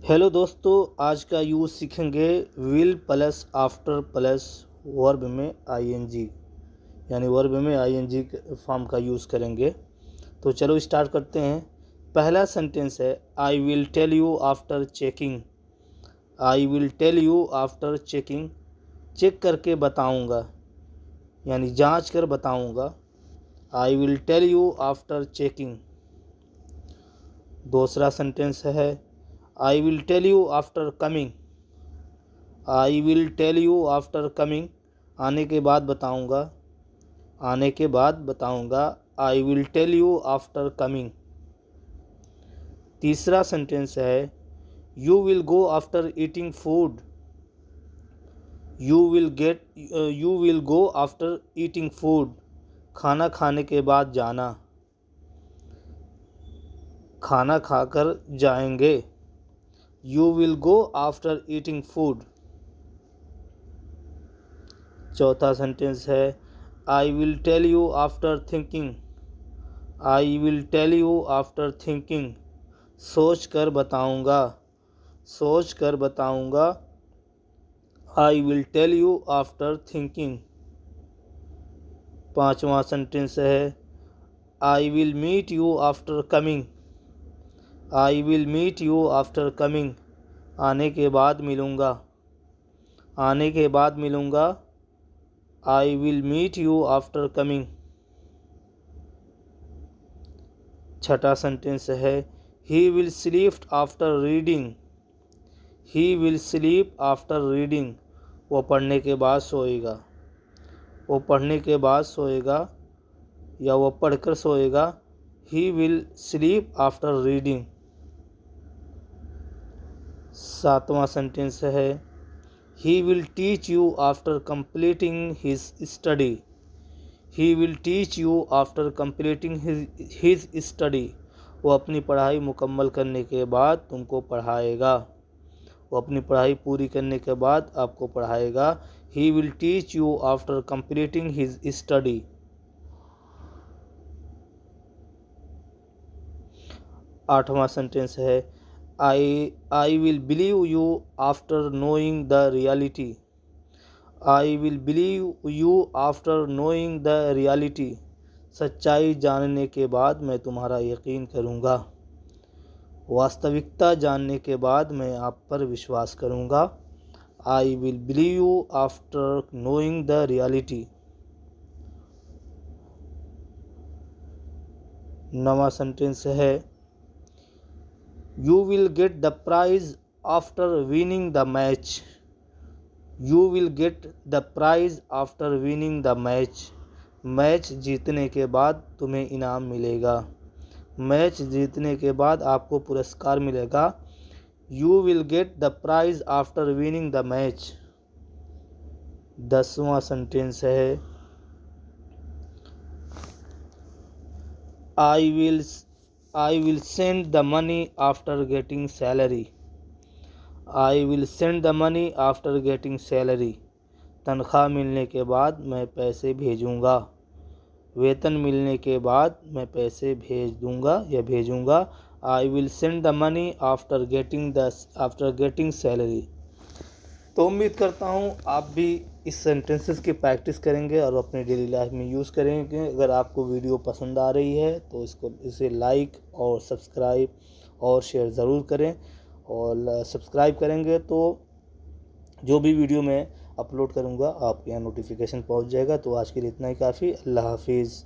Hello दोस्तों, आज का यूज़ सीखेंगे will plus after plus verb में आईएनजी, यानी वर्ब में आईएनजी फॉर्म का यूज़ करेंगे। तो चलो स्टार्ट करते हैं। पहला सेंटेंस है I will tell you after checking. I will tell you after checking, check करके बताऊंगा, यानी जांच कर बताऊंगा। I will tell you after checking. दूसरा सेंटेंस है I will tell you after coming. I will tell you after coming, आने के बाद बताऊंगा, आने के बाद बताऊंगा। I will tell you after coming. तीसरा सेंटेंस है you will go after eating food. You will go after eating food, खाना खाने के बाद जाना, खाना खाकर जाएंगे। You will go after eating food। चौथा सेंटेंस है I will tell you after thinking। I will tell you after thinking, सोच कर बताऊंगा, सोच कर बताऊंगा। I will tell you after thinking। पांचवा सेंटेंस है I will meet you after coming। I will meet you after coming, आने के बाद मिलूँगा, आने के बाद मिलूँगा। I will meet you after coming। छठा सेंटेंस है He will sleep after reading। He will sleep after reading, वो पढ़ने के बाद सोएगा, वो पढ़ने के बाद सोएगा या वो पढ़कर सोएगा। He will sleep after reading। सातवां सेंटेंस है He will teach you after completing his study। He will teach you after completing his study, वो अपनी पढ़ाई मुकम्मल करने के बाद तुमको पढ़ाएगा, वो अपनी पढ़ाई पूरी करने के बाद आपको पढ़ाएगा। He will teach you after completing his study। आठवां सेंटेंस है I will believe you after knowing the reality। I will believe you after knowing the reality, सच्चाई जानने के बाद मैं तुम्हारा यकीन करूँगा, वास्तविकता जानने के बाद मैं आप पर विश्वास करूँगा। I will believe you after knowing the reality। नवा सेंटेंस है You will get the prize after winning the match। You will get the prize after winning the match, match जीतने के बाद तुम्हें इनाम मिलेगा, मैच जीतने के बाद आपको पुरस्कार मिलेगा। You will get the prize after winning the match। दसवां सेंटेंस है I will send the money after getting salary। I will send the money after getting salary, तनख्वाह मिलने के बाद मैं पैसे भेजूँगा, वेतन मिलने के बाद मैं पैसे भेज दूँगा या भेजूँगा। I will send the money after getting salary। तो उम्मीद करता हूँ आप भी इस सेंटेंसेस की प्रैक्टिस करेंगे और अपने डेली लाइफ में यूज़ करेंगे। अगर आपको वीडियो पसंद आ रही है तो इसे लाइक और सब्सक्राइब और शेयर ज़रूर करें, और सब्सक्राइब करेंगे तो जो भी वीडियो मैं अपलोड करूँगा आपके यहाँ नोटिफिकेशन पहुँच जाएगा। तो आज के लिए इतना ही काफ़ी। अल्लाह हाफिज़।